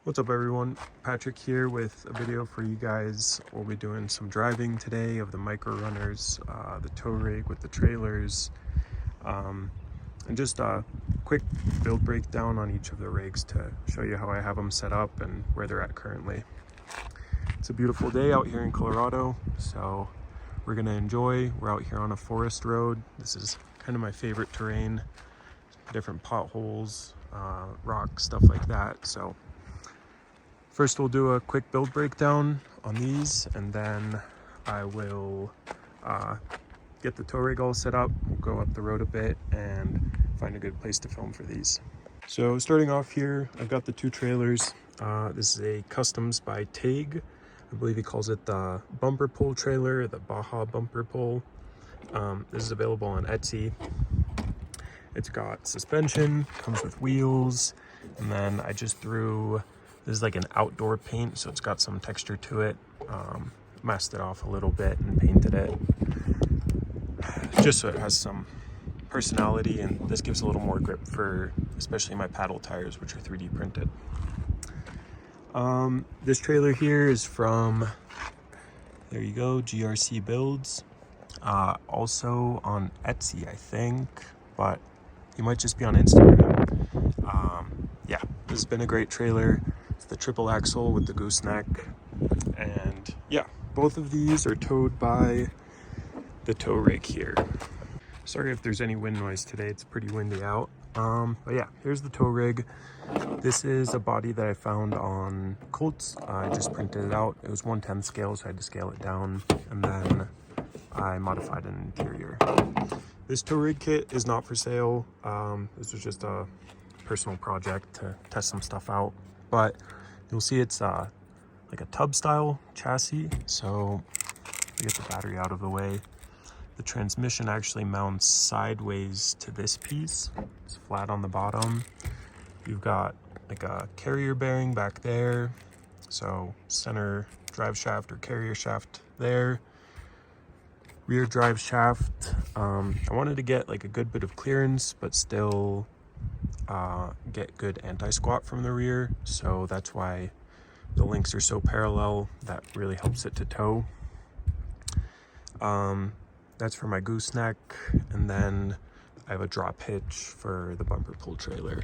What's up everyone, Patrick here with a video for you guys. We'll be doing some driving today of the MicroRunners, the tow rig with the trailers, and just a quick build breakdown on each of the rigs to show you how I have them set up and where they're at currently. It's a beautiful day out here in Colorado, so we're gonna enjoy. We're out here on a forest road. This is kind of my favorite terrain, different potholes, rocks, stuff like that. So first we'll do a quick build breakdown on these, and then I will get the tow rig all set up, go up the road a bit, and find a good place to film for these. So starting off here, I've got the two trailers. This is a Customs by Taig. I believe he calls it the bumper pull trailer, the Baja bumper pull. This is available on Etsy. It's got suspension, comes with wheels, and then I just threw, this is like an outdoor paint, so it's got some texture to it. Masked it off a little bit and painted it just so it has some personality, and this gives a little more grip for especially my paddle tires, which are 3D printed. This trailer here is from, there you go, GRC Builds. Also on Etsy, I think, but you might just be on Instagram. Yeah, this has been a great trailer. It's the triple axle with the gooseneck, and yeah, both of these are towed by the tow rig here. Sorry if there's any wind noise today, it's pretty windy out. But yeah, here's the tow rig. This is a body that I found on Colts. I just printed it out. It was 1/10 scale, so I had to scale it down, and then I modified an interior. This tow rig kit is not for sale. This was just a personal project to test some stuff out, but you'll see it's like a tub style chassis. So we get the battery out of the way. The transmission actually mounts sideways to this piece. It's flat on the bottom. You've got like a carrier bearing back there, so center drive shaft or carrier shaft there, rear drive shaft. I wanted to get like a good bit of clearance but still get good anti-squat from the rear, so that's why the links are so parallel. That really helps it to tow. That's for my gooseneck, and then I have a drop hitch for the bumper pull trailer.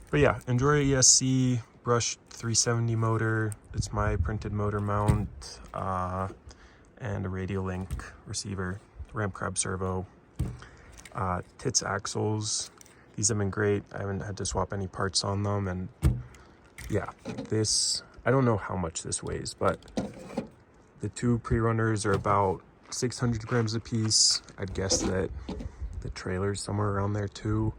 But yeah, Enduro ESC brushed 370 motor. It's my printed motor mount, and a radial link receiver, ramp crab servo, Tits axles. These have been great. I haven't had to swap any parts on them, and yeah, this, I don't know how much this weighs, but the two pre-runners are about 600 grams a piece. I'd guess that the trailer's somewhere around there too.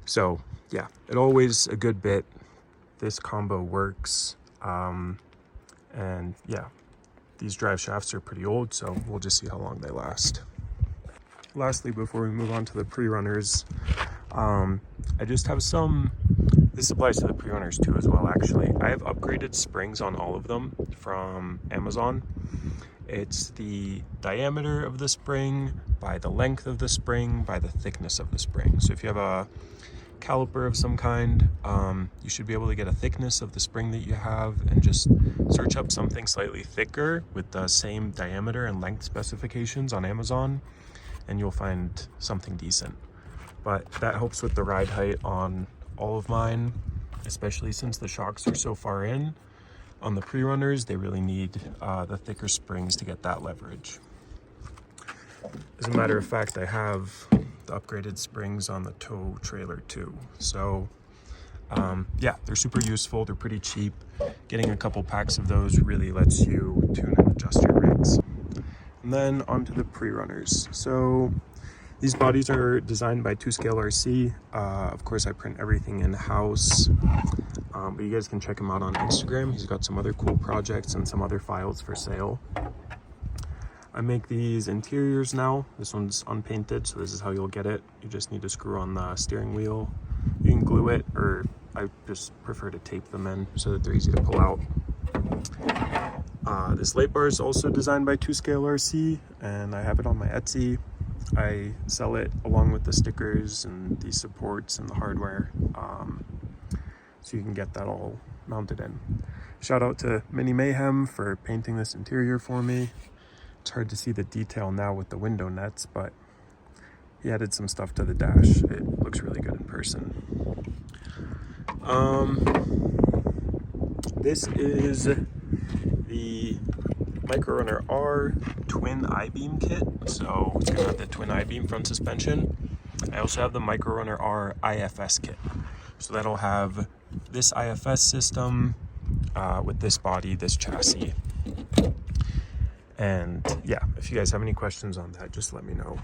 So yeah, it all weighs a good bit. This combo works. And yeah, these drive shafts are pretty old, so we'll just see how long they last. Lastly, before we move on to the pre-runners, I just have some, this applies to the pre-runners too as well actually. I have upgraded springs on all of them from Amazon. It's the diameter of the spring, by the length of the spring, by the thickness of the spring. So if you have a caliper of some kind, you should be able to get a thickness of the spring that you have and just search up something slightly thicker with the same diameter and length specifications on Amazon, and you'll find something decent. But that helps with the ride height on all of mine, especially since the shocks are so far in. On the pre-runners, they really need the thicker springs to get that leverage. As a matter of fact, I have the upgraded springs on the tow trailer too. So yeah, they're super useful. They're pretty cheap. Getting a couple packs of those really lets you tune and adjust your rigs. And then onto the pre-runners. So these bodies are designed by 2Scale RC. Of course, I print everything in-house, but you guys can check him out on Instagram. He's got some other cool projects and some other files for sale. I make these interiors now. This one's unpainted, so this is how you'll get it. You just need to screw on the steering wheel. You can glue it, or I just prefer to tape them in so that they're easy to pull out. This light bar is also designed by 2Scale RC, and I have it on my Etsy. I sell it along with the stickers and the supports and the hardware. so you can get that all mounted in. Shout out to Mini Mayhem for painting this interior for me. It's hard to see the detail now with the window nets, but he added some stuff to the dash. It looks really good in person. This is the MicroRunner R twin I-beam kit. So it's got the twin I-beam front suspension. I also have the MicroRunner R IFS kit. So that'll have this IFS system with this body, this chassis. And yeah, if you guys have any questions on that, just let me know.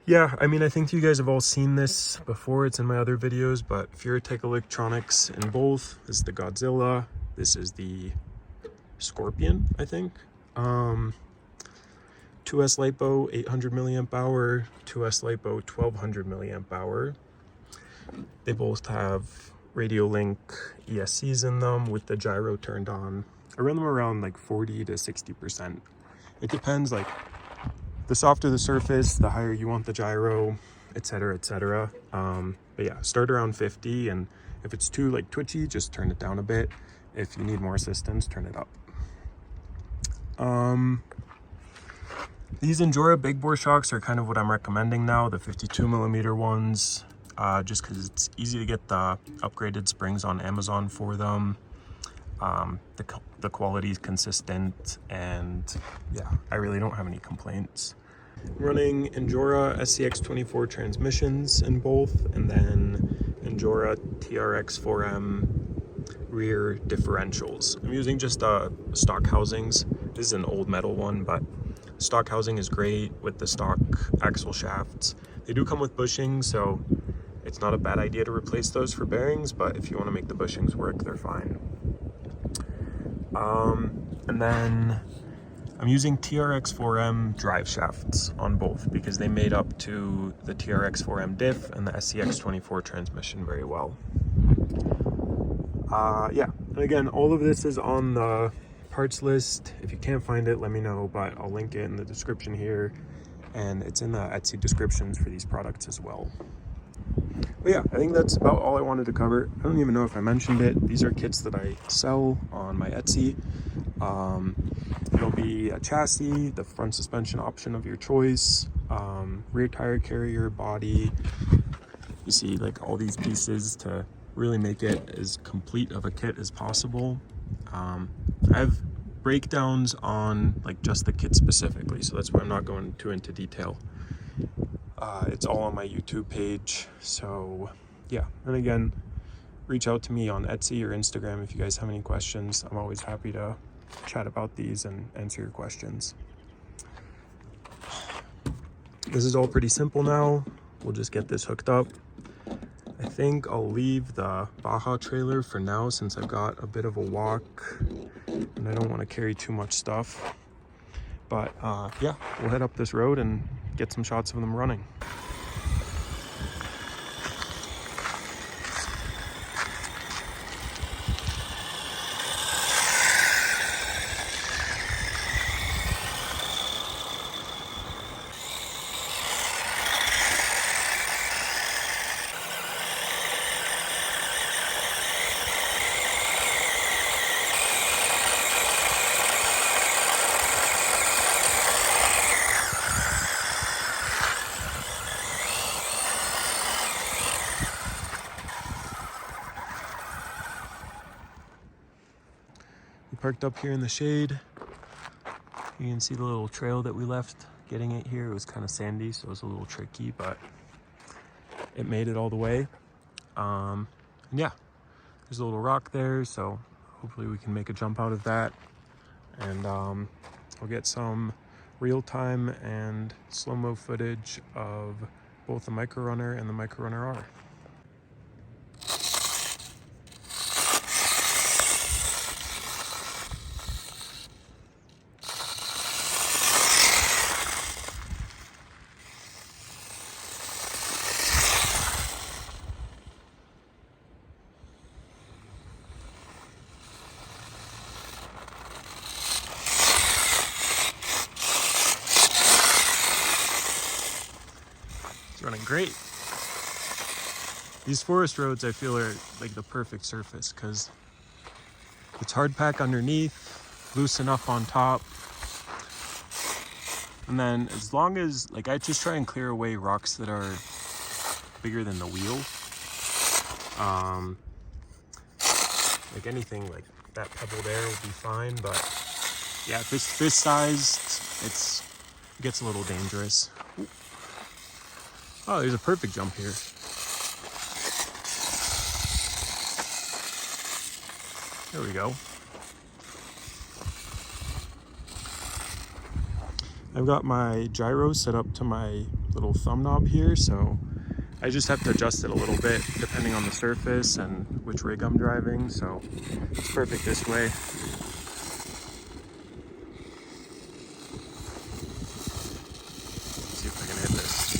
Yeah, I mean, I think you guys have all seen this before. It's in my other videos, but Furitech Electronics in both. This is the Godzilla. This is the Scorpion, I think. 2S LiPo, 800 milliamp hour. 2S LiPo, 1200 milliamp hour. They both have Radio Link ESCs in them with the gyro turned on. I run them around like 40 to 60%. It depends, like, the softer the surface, the higher you want the gyro, etc., etc. But yeah, start around 50, and if it's too like twitchy, just turn it down a bit. If you need more assistance, turn it up. These Endura big bore shocks are kind of what I'm recommending now, the 52 millimeter ones, just because it's easy to get the upgraded springs on Amazon for them. The quality is consistent, and yeah, I really don't have any complaints. I'm running Endura SCX24 transmissions in both, and then Endura TRX 4M rear differentials. I'm using just stock housings. This is an old metal one, but stock housing is great with the stock axle shafts. They do come with bushings, so it's not a bad idea to replace those for bearings, but if you want to make the bushings work, they're fine. And then I'm using TRX 4M drive shafts on both because they made up to the TRX 4M diff and the SCX24 transmission very well. Yeah, and again, all of this is on the parts list. If you can't find it, let me know, but I'll link it in the description here, and it's in the Etsy descriptions for these products as well. But yeah, I think that's about all I wanted to cover. I don't even know if I mentioned it. These are kits that I sell on my Etsy. It'll be a chassis, the front suspension option of your choice, rear tire carrier, body. You see, like, all these pieces to really make it as complete of a kit as possible. I have breakdowns on like just the kit specifically, so that's why I'm not going too into detail. It's all on my YouTube page. So yeah, and again, reach out to me on Etsy or Instagram if you guys have any questions. I'm always happy to chat about these and answer your questions. This is all pretty simple now. We'll just get this hooked up. I think I'll leave the Baja trailer for now since I've got a bit of a walk and I don't want to carry too much stuff. But yeah, we'll head up this road and get some shots of them running. Parked up here in the shade. You can see the little trail that we left getting it here. It was kind of sandy, so it was a little tricky, but it made it all the way. And yeah, there's a little rock there, so hopefully we can make a jump out of that. And I'll get some real-time and slow-mo footage of both the MicroRunner and the MicroRunner R. Running great. These forest roads I feel are like the perfect surface because it's hard pack underneath, loose enough on top. And then as long as, like, I just try and clear away rocks that are bigger than the wheel. Like anything like that pebble there will be fine, but yeah, if it's this sized, it gets a little dangerous. Ooh. Oh, there's a perfect jump here. There we go. I've got my gyro set up to my little thumb knob here, so I just have to adjust it a little bit depending on the surface and which rig I'm driving, so it's perfect this way. Let's see if I can hit this.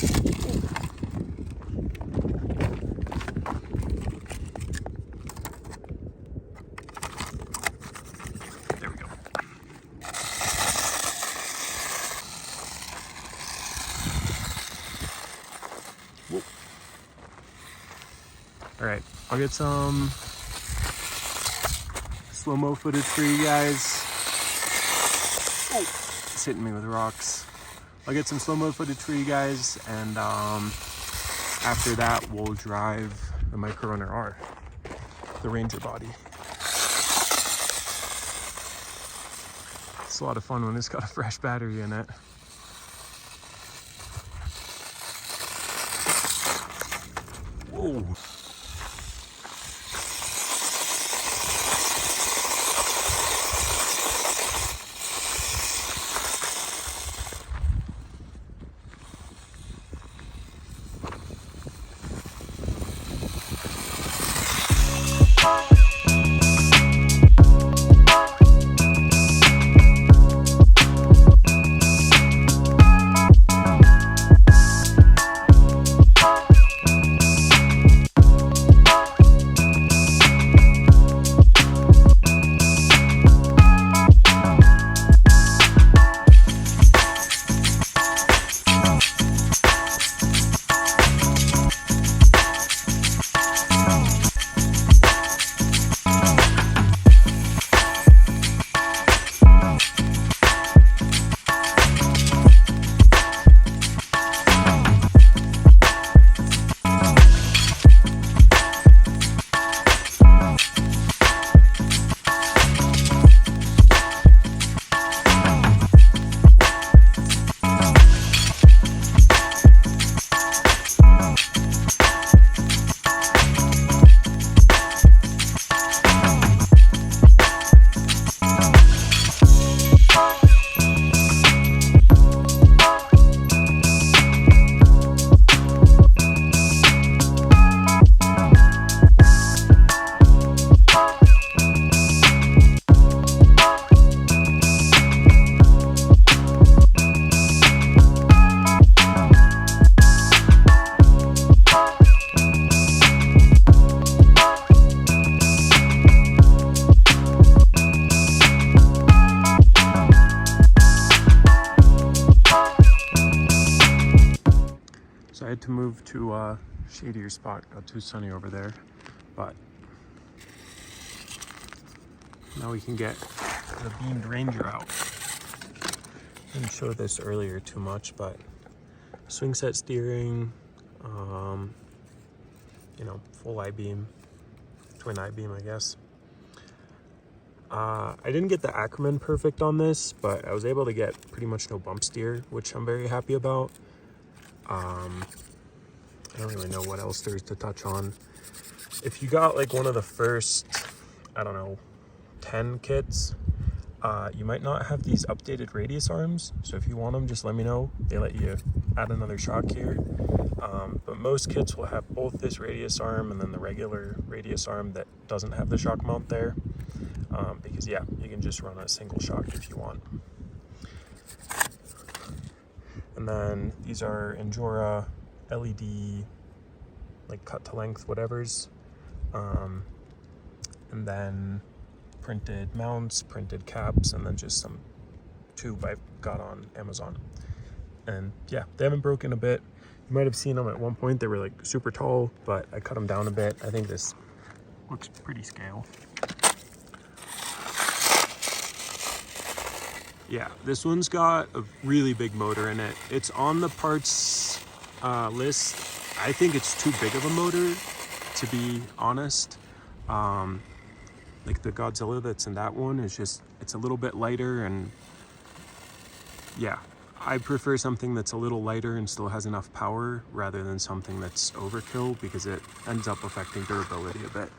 There we go. Whoa. All right, I'll get some slow-mo footage for you guys. Oh, it's hitting me with rocks. I'll get some slow-mo footage for you guys, and after that, we'll drive the MicroRunner R, the Ranger body. It's a lot of fun when it's got a fresh battery in it. Whoa. So I had to move to a shadier spot, got too sunny over there, but now we can get the beamed Ranger out. Didn't show this earlier too much, but swing set steering, you know, full I-beam, twin I-beam, I guess. I didn't get the Ackerman perfect on this, but I was able to get pretty much no bump steer, which I'm very happy about. I don't really know what else there is to touch on. If you got like one of the first, I don't know, 10 kits, you might not have these updated radius arms. So if you want them, just let me know. They let you add another shock here. But most kits will have both this radius arm and then the regular radius arm that doesn't have the shock mount there. Because yeah, you can just run a single shock if you want. And then these are Endura LED, like cut to length whatevers. And then printed mounts, printed caps, and then just some tube I got on Amazon. And yeah, they haven't broken a bit. You might have seen them at one point. They were like super tall, but I cut them down a bit. I think this looks pretty scale. Yeah, this one's got a really big motor in it. It's on the parts list. I think it's too big of a motor, to be honest. Like the Godzilla that's in that one is just, it's a little bit lighter, and yeah, I prefer something that's a little lighter and still has enough power rather than something that's overkill, because it ends up affecting durability a bit.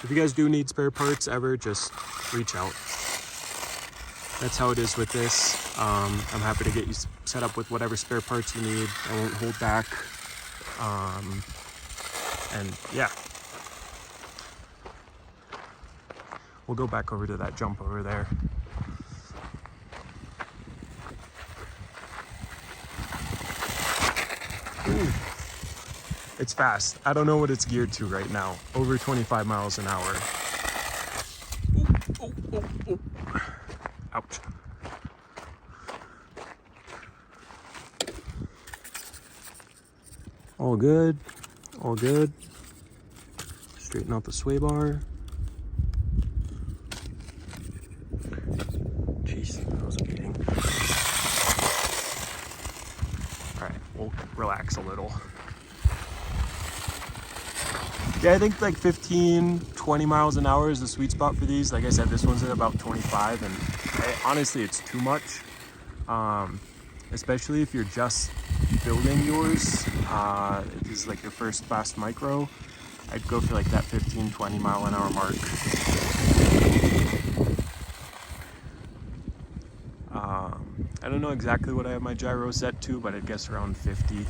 If you guys do need spare parts ever, just reach out. That's how it is with this. I'm happy to get you set up with whatever spare parts you need. I won't hold back. And yeah. We'll go back over to that jump over there. Ooh. It's fast. I don't know what it's geared to right now. Over 25 miles an hour. Ooh, ooh, ooh, ooh. Ouch. All good. All good. Straighten out the sway bar. Jeez, that was a beating. All right, we'll relax a little. Yeah, I think like 15, 20 miles an hour is the sweet spot for these. Like I said, this one's at about 25, and honestly, it's too much. Especially if you're just building yours. This is like your first fast micro. I'd go for like that 15, 20 mile an hour mark. I don't know exactly what I have my gyro set to, but I'd guess around 50.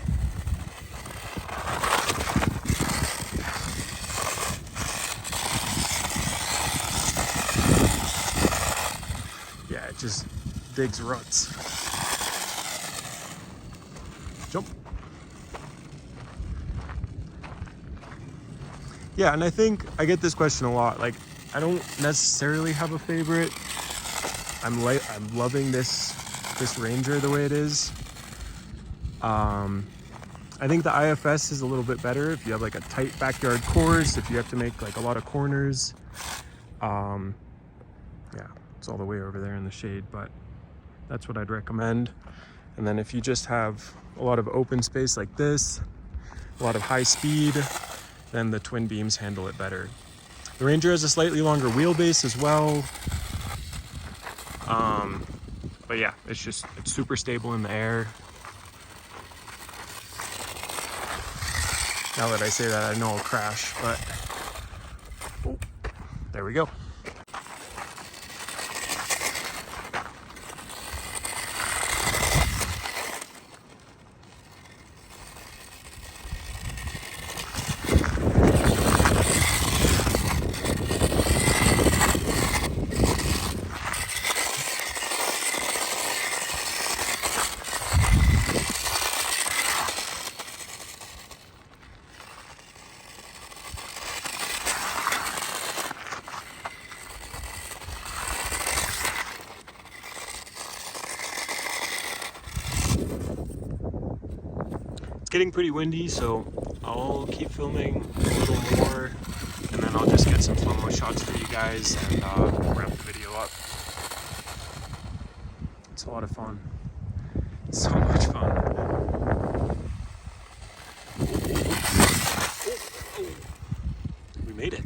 Yeah, it just digs ruts. Jump. Yeah, and I think I get this question a lot. Like, I don't necessarily have a favorite. I'm loving this Ranger the way it is. I think the IFS is a little bit better if you have like a tight backyard course, if you have to make like a lot of corners. Yeah, it's all the way over there in the shade, but that's what I'd recommend. And then if you just have a lot of open space like this, a lot of high speed, then the twin beams handle it better. The Ranger has a slightly longer wheelbase as well. But yeah, it's super stable in the air. Now that I say that, I know I'll crash, but oh, there we go. Getting pretty windy, so I'll keep filming a little more, and then I'll just get some slow-mo shots for you guys and wrap the video up. It's a lot of fun. It's so much fun. We made it.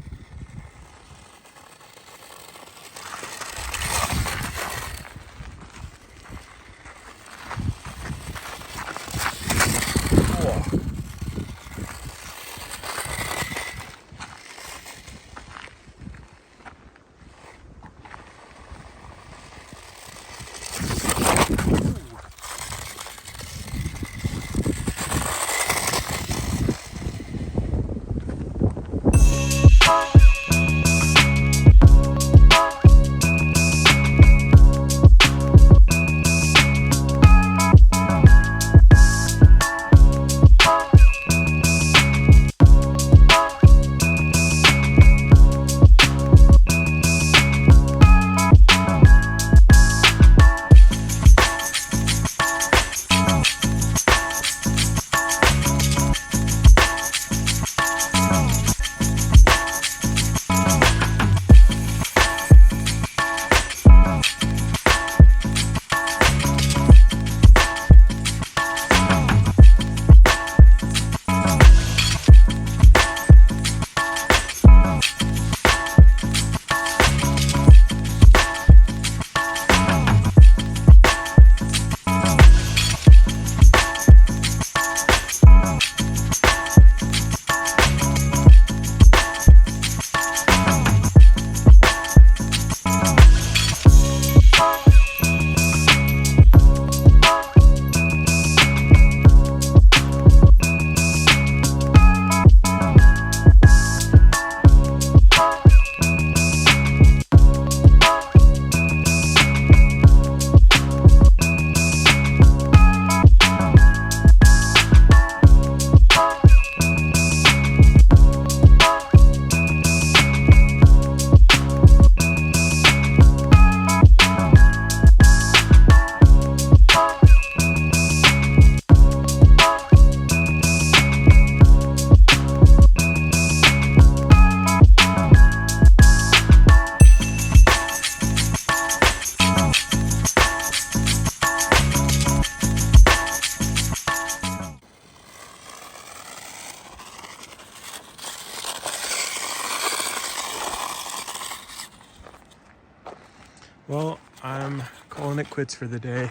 Well, I'm calling it quits for the day.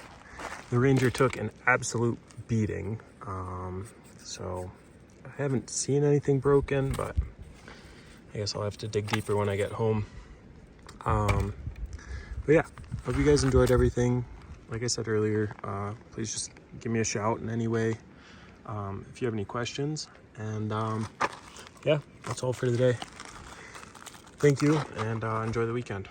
The Ranger took an absolute beating. So I haven't seen anything broken, but I guess I'll have to dig deeper when I get home. But yeah, hope you guys enjoyed everything. Like I said earlier, please just give me a shout in any way if you have any questions. And yeah, that's all for today. Thank you, and enjoy the weekend.